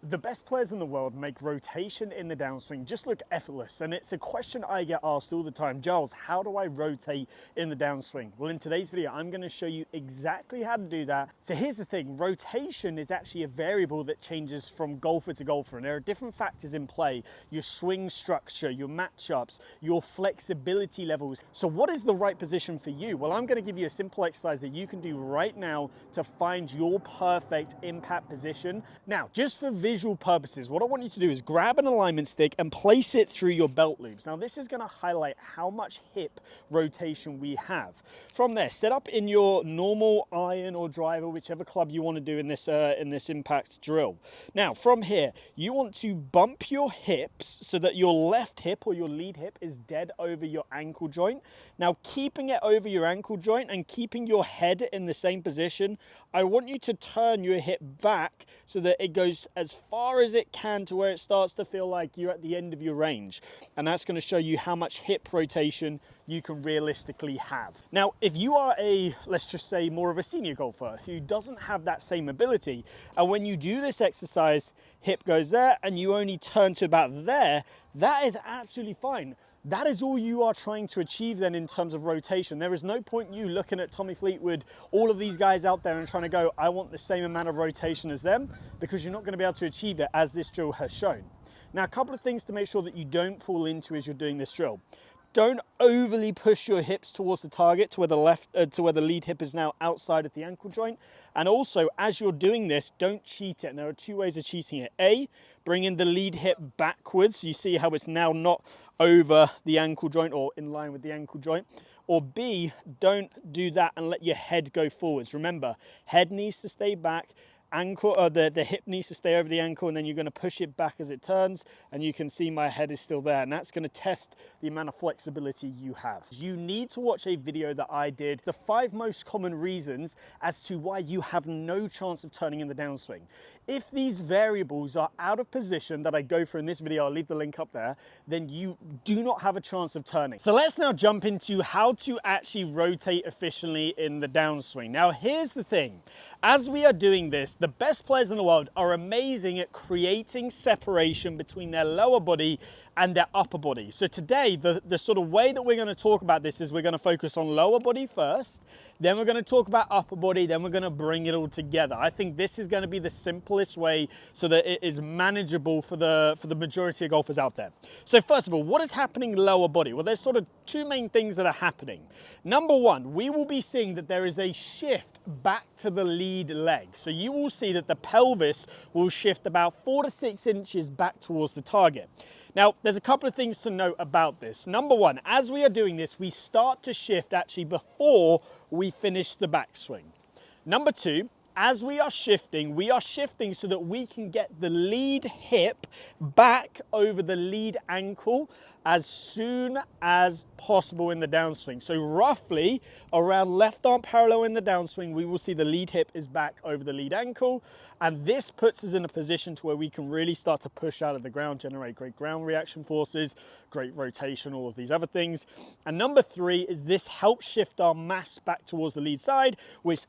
The best players in the world make rotation in the downswing just look effortless, and it's a question I get asked all the time. Giles, how do I rotate in the downswing? Well, in today's video, I'm going to show you exactly how to do that. So here's the thing, rotation is actually a variable that changes from golfer to golfer, and there are different factors in play. Your swing structure, your matchups, your flexibility levels. So what is the right position for you? Well, I'm going to give you a simple exercise that you can do right now to find your perfect impact position. Now, just for visual purposes, what I want you to do is grab an alignment stick and place it through your belt loops. Now, this is going to highlight how much hip rotation we have. From there, set up in your normal iron or driver, whichever club you want to do in this impact drill. Now, from here, you want to bump your hips so that your left hip or your lead hip is dead over your ankle joint. Now, keeping it over your ankle joint and keeping your head in the same position, I want you to turn your hip back so that it goes as far as it can to where it starts to feel like you're at the end of your range. And that's going to show you how much hip rotation you can realistically have. Now, if you are let's just say more of a senior golfer who doesn't have that same ability, and when you do this exercise, hip goes there and you only turn to about there, that is absolutely fine. That is all you are trying to achieve then in terms of rotation. There is no point you looking at Tommy Fleetwood, all of these guys out there and trying to go, I want the same amount of rotation as them, because you're not going to be able to achieve it as this drill has shown. Now, a couple of things to make sure that you don't fall into as you're doing this drill. Don't overly push your hips towards the target to where the lead hip is now outside of the ankle joint. And also, as you're doing this, don't cheat it. And there are two ways of cheating it. A, bringing the lead hip backwards. You see how it's now not over the ankle joint or in line with the ankle joint. Or B, don't do that and let your head go forwards. Remember, head needs to stay back. Ankle, the hip needs to stay over the ankle, and then you're going to push it back as it turns, and you can see my head is still there, and that's going to test the amount of flexibility you have. You need to watch a video that I did, the 5 most common reasons as to why you have no chance of turning in the downswing. If these variables are out of position that I go through in this video, I'll leave the link up there, then you do not have a chance of turning. So let's now jump into how to actually rotate efficiently in the downswing. Now, here's the thing. As we are doing this, the best players in the world are amazing at creating separation between their lower body and their upper body. So today, the sort of way that we're going to talk about this is we're going to focus on lower body first, then we're going to talk about upper body, then we're going to bring it all together. I think this is going to be the simplest way so that it is manageable for the majority of golfers out there. So first of all, what is happening lower body? Well, there's sort of 2 main things that are happening. Number one, we will be seeing that there is a shift back to the lead leg. So you will see that the pelvis will shift about 4 to 6 inches back towards the target. Now, there's a couple of things to note about this. Number one, as we are doing this, we start to shift actually before we finish the backswing. Number two, as we are shifting so that we can get the lead hip back over the lead ankle as soon as possible in the downswing. So roughly around left arm parallel in the downswing, we will see the lead hip is back over the lead ankle. And this puts us in a position to where we can really start to push out of the ground, generate great ground reaction forces, great rotation, all of these other things. And number 3 is this helps shift our mass back towards the lead side, which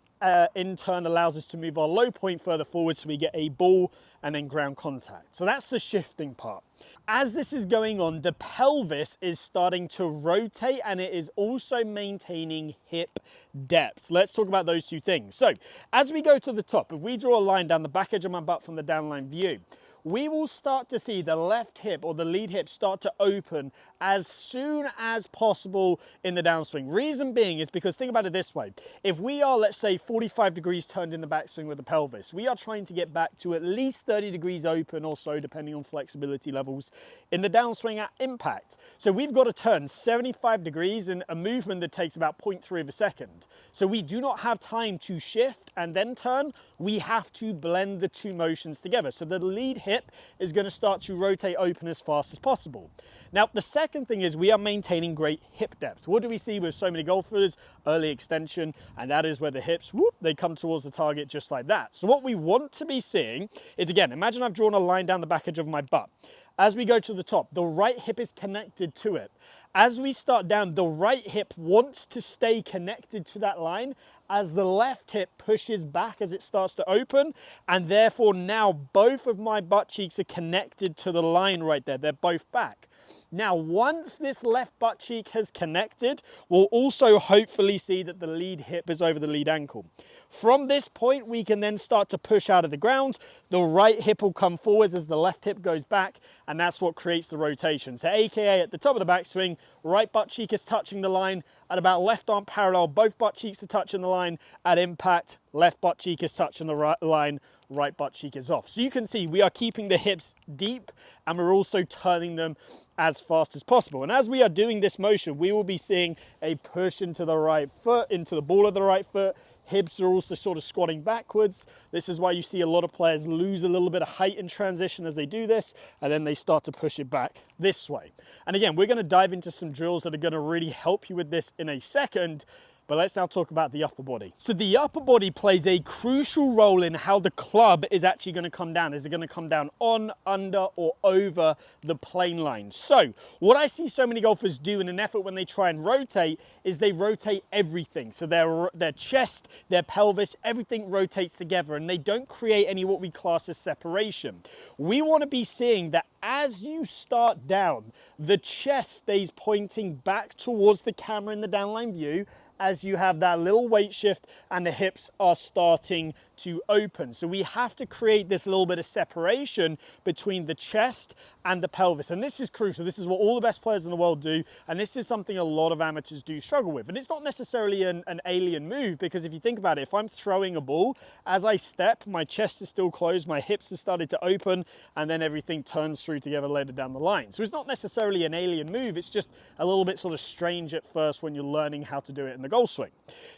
in turn allows us to move our low point further forward so we get a ball and then ground contact. So that's the shifting part. As this is going on, the pelvis is starting to rotate and it is also maintaining hip depth. Let's talk about those 2 things. So as we go to the top, if we draw a line down the back edge of my butt from the downline view, we will start to see the left hip or the lead hip start to open as soon as possible in the downswing. Reason being is because think about it this way. If we are, let's say, 45 degrees turned in the backswing with the pelvis, we are trying to get back to at least 30 degrees open or so, depending on flexibility levels in the downswing at impact. So we've got to turn 75 degrees in a movement that takes about 0.3 of a second. So we do not have time to shift and then turn. We have to blend the 2 motions together. So the lead hip is going to start to rotate open as fast as possible. Now, the second thing is we are maintaining great hip depth. What do we see with so many golfers? Early extension, and that is where the hips, whoop, they come towards the target just like that. So what we want to be seeing is, again, imagine I've drawn a line down the back edge of my butt. As we go to the top, the right hip is connected to it. As we start down, the right hip wants to stay connected to that line as the left hip pushes back as it starts to open, and therefore now both of my butt cheeks are connected to the line right there. They're both back. Now, once this left butt cheek has connected, we'll also hopefully see that the lead hip is over the lead ankle. From this point, we can then start to push out of the ground. The right hip will come forward as the left hip goes back, and that's what creates the rotation. So AKA at the top of the backswing, right butt cheek is touching the line. At about left arm parallel, both butt cheeks are touching the line. At impact, left butt cheek is touching the line, right butt cheek is off. So you can see we are keeping the hips deep, and we're also turning them as fast as possible. And as we are doing this motion, we will be seeing a push into the right foot, into the ball of the right foot. Hips are also sort of squatting backwards. This is why you see a lot of players lose a little bit of height in transition as they do this, and then they start to push it back this way. And again, we're going to dive into some drills that are going to really help you with this in a second. But let's now talk about the upper body. So the upper body plays a crucial role in how the club is actually going to come down. Is it going to come down on, under, or over the plane line? So what I see so many golfers do in an effort when they try and rotate is they rotate everything. So their chest, their pelvis, everything rotates together, and they don't create any what we class as separation. We want to be seeing that as you start down, the chest stays pointing back towards the camera in the downline view, as you have that little weight shift and the hips are starting to open. So we have to create this little bit of separation between the chest and the pelvis. And this is crucial. This is what all the best players in the world do. And this is something a lot of amateurs do struggle with. And it's not necessarily an alien move, because if you think about it, if I'm throwing a ball, as I step, my chest is still closed, my hips have started to open, and then everything turns through together later down the line. So it's not necessarily an alien move. It's just a little bit sort of strange at first when you're learning how to do it in the Golfswing.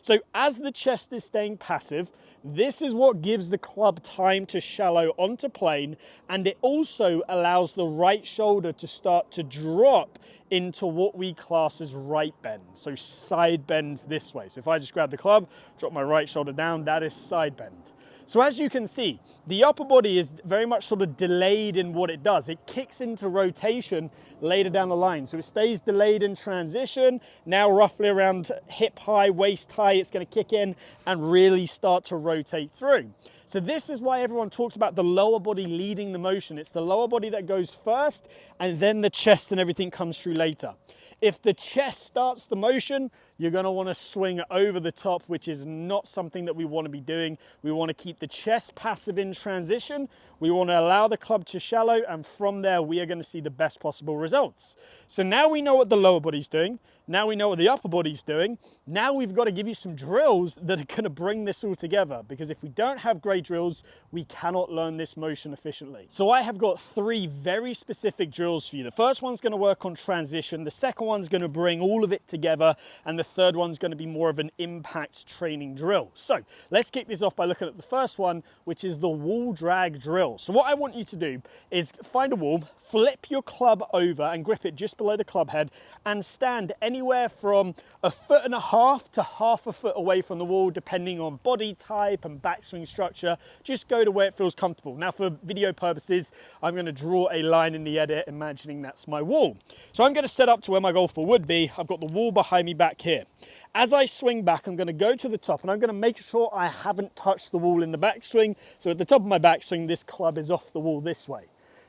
So as the chest is staying passive, this is what gives the club time to shallow onto plane, and it also allows the right shoulder to start to drop into what we class as right bend. So side bends this way. So if I just grab the club, drop my right shoulder down, that is side bend. So as you can see, the upper body is very much sort of delayed in what it does. It kicks into rotation later down the line. So it stays delayed in transition. Now roughly around hip high, waist high, it's going to kick in and really start to rotate through. So this is why everyone talks about the lower body leading the motion. It's the lower body that goes first, and then the chest and everything comes through later. If the chest starts the motion, you're going to want to swing over the top, which is not something that we want to be doing. We want to keep the chest passive in transition. We want to allow the club to shallow, and from there, we are going to see the best possible results. So now we know what the lower body's doing. Now we know what the upper body's doing. Now we've got to give you some drills that are going to bring this all together, because if we don't have great drills, we cannot learn this motion efficiently. So I have got 3 very specific drills for you. The first one's going to work on transition. The second one's going to bring all of it together, and the third one's going to be more of an impact training drill. So let's kick this off by looking at the first one, which is the wall drag drill. So what I want you to do is find a wall, flip your club over and grip it just below the club head, and stand anywhere from 1.5 feet to half a foot away from the wall, depending on body type and backswing structure. Just go to where it feels comfortable. Now for video purposes, I'm going to draw a line in the edit, imagining that's my wall. So I'm going to set up to where my golf ball would be. I've got the wall behind me back here. As I swing back, I'm going to go to the top, and I'm going to make sure I haven't touched the wall in the backswing. So at the top of my backswing, this club is off the wall this way.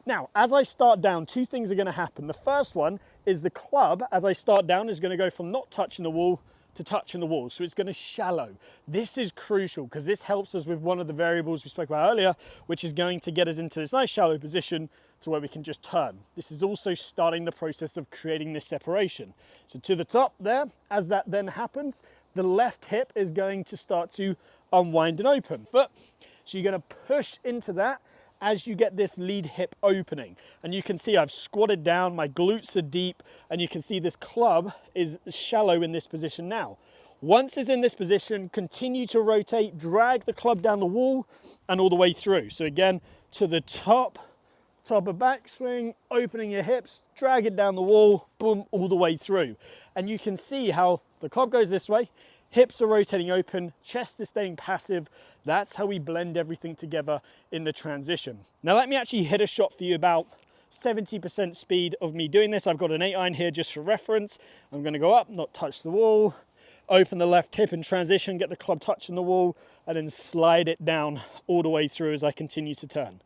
Now, as I start down, 2 things are going to happen. The first one is the club, as I start down, is going to go from not touching the wall to touching the wall. So it's going to shallow. This is crucial because this helps us with one of the variables we spoke about earlier, which is going to get us into this nice shallow position to where we can just turn. This is also starting the process of creating this separation. So to the top there, as that then happens, the left hip is going to start to unwind and open. So you're going to push into that as you get this lead hip opening. And you can see I've squatted down, my glutes are deep, and you can see this club is shallow in this position now. Once it's in this position, continue to rotate, drag the club down the wall and all the way through. So again, to the top of backswing, opening your hips, drag it down the wall, boom, all the way through. And you can see how the club goes this way, hips are rotating open, chest is staying passive. That's how we blend everything together in the transition. Now let me actually hit a shot for you about 70% speed of me doing this. I've got an 8 iron here just for reference. I'm going to go up, not touch the wall, open the left hip in transition, get the club touching the wall, and then slide it down all the way through as I continue to turn.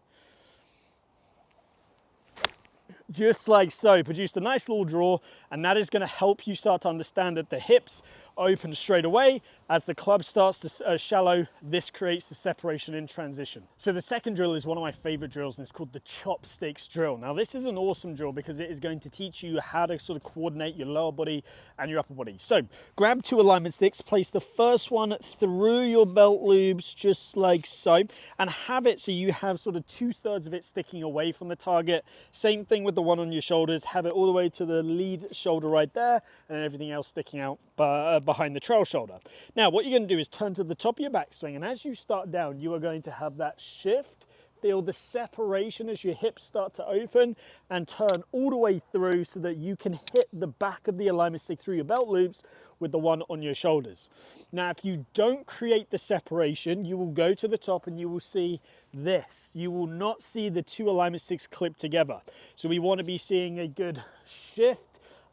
Just like so, produced a nice little draw, and that is going to help you start to understand that the hips open straight away. As the club starts to shallow, this creates the separation in transition. So the second drill is one of my favorite drills, and it's called the Chopsticks Drill. Now this is an awesome drill because it is going to teach you how to sort of coordinate your lower body and your upper body. So grab 2 alignment sticks, place the first one through your belt loops just like so, and have it so you have sort of 2/3 of it sticking away from the target. Same thing with the one on your shoulders, have it all the way to the lead shoulder right there, and everything else sticking out behind the trail shoulder. Now what you're going to do is turn to the top of your backswing, and as you start down you are going to have that shift. Feel the separation as your hips start to open and turn all the way through so that you can hit the back of the alignment stick through your belt loops with the one on your shoulders. Now, if you don't create the separation, you will go to the top and you will see this. You will not see the 2 alignment sticks clipped together. So we want to be seeing a good shift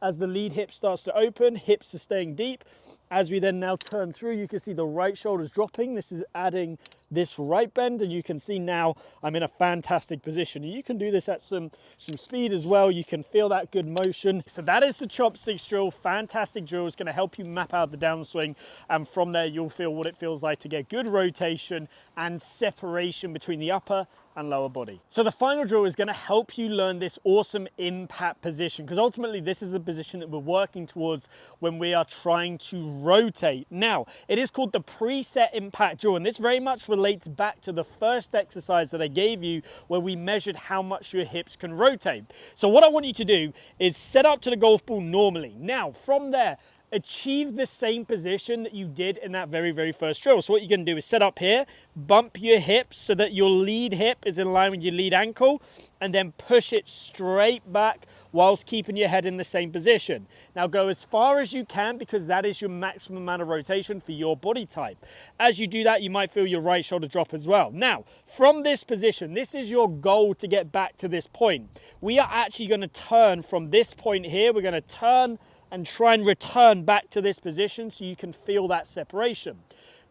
as the lead hip starts to open, hips are staying deep. As we then now turn through, you can see the right shoulder's dropping. This is adding this right bend, and you can see now I'm in a fantastic position. And you can do this at some speed as well. You can feel that good motion. So that is the Chopsticks Drill. Fantastic drill. It's going to help you map out the downswing, and from there you'll feel what it feels like to get good rotation and separation between the upper and lower body. So the final drill is going to help you learn this awesome impact position, because ultimately this is the position that we're working towards when we are trying to rotate. Now, it is called the preset impact drill, and this very much relates back to the first exercise that I gave you where we measured how much your hips can rotate. So what I want you to do is set up to the golf ball normally. Now, from there, achieve the same position that you did in that very first drill. So what you're going to do is set up here, bump your hips so that your lead hip is in line with your lead ankle, and then push it straight back whilst keeping your head in the same position. Now go as far as you can, because that is your maximum amount of rotation for your body type. As you do that, you might feel your right shoulder drop as well. Now, from this position, this is your goal to get back to this point. We are actually going to turn from this point here. We're going to turn and try and return back to this position so you can feel that separation.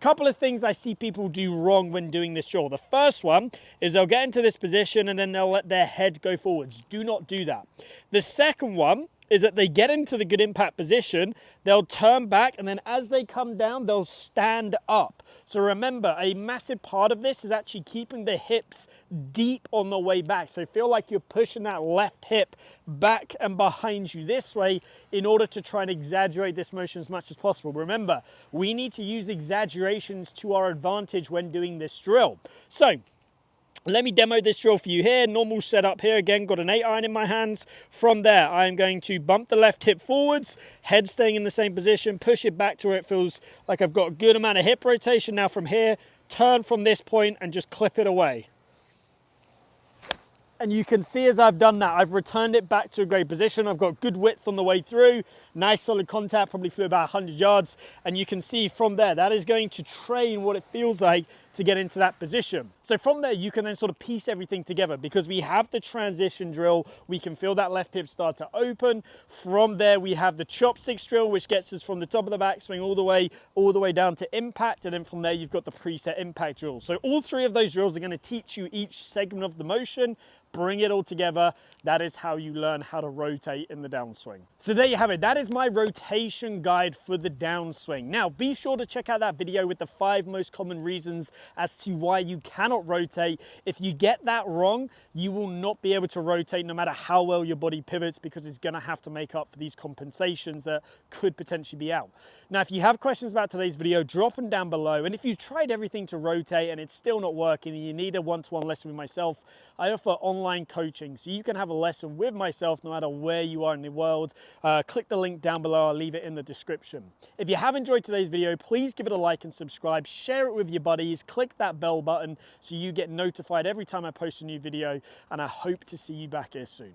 Couple of things I see people do wrong when doing this drill. The first one is they'll get into this position and then they'll let their head go forwards. Do not do that. The second one is that they get into the good impact position, they'll turn back, and then as they come down, they'll stand up. So remember, a massive part of this is actually keeping the hips deep on the way back. So feel like you're pushing that left hip back and behind you this way in order to try and exaggerate this motion as much as possible. Remember, we need to use exaggerations to our advantage when doing this drill. So let me demo this drill for you here. Normal setup here. Again, got an 8-iron in my hands. From there, I'm going to bump the left hip forwards, head staying in the same position, push it back to where it feels like I've got a good amount of hip rotation. Now from here, turn from this point and just clip it away. And you can see as I've done that, I've returned it back to a great position. I've got good width on the way through, nice solid contact, probably flew about 100 yards. And you can see from there, that is going to train what it feels like to get into that position. So from there, you can then sort of piece everything together, because we have the transition drill. We can feel that left hip start to open. From there, we have the Chopsticks drill, which gets us from the top of the backswing all the way down to impact. And then from there, you've got the preset impact drill. So all 3 of those drills are going to teach you each segment of the motion. Bring it all together. That is how you learn how to rotate in the downswing. So there you have it. That is my rotation guide for the downswing. Now, be sure to check out that video with the 5 most common reasons as to why you cannot rotate. If you get that wrong, you will not be able to rotate no matter how well your body pivots, because it's going to have to make up for these compensations that could potentially be out. Now, if you have questions about today's video, drop them down below. And if you've tried everything to rotate and it's still not working and you need a one-to-one lesson with myself, I offer online coaching, so you can have a lesson with myself no matter where you are in the world. Click the link down below. I'll leave it in the description. If you have enjoyed today's video, please give it a like and subscribe. Share it with your buddies. Click that bell button so you get notified every time I post a new video, and I hope to see you back here soon.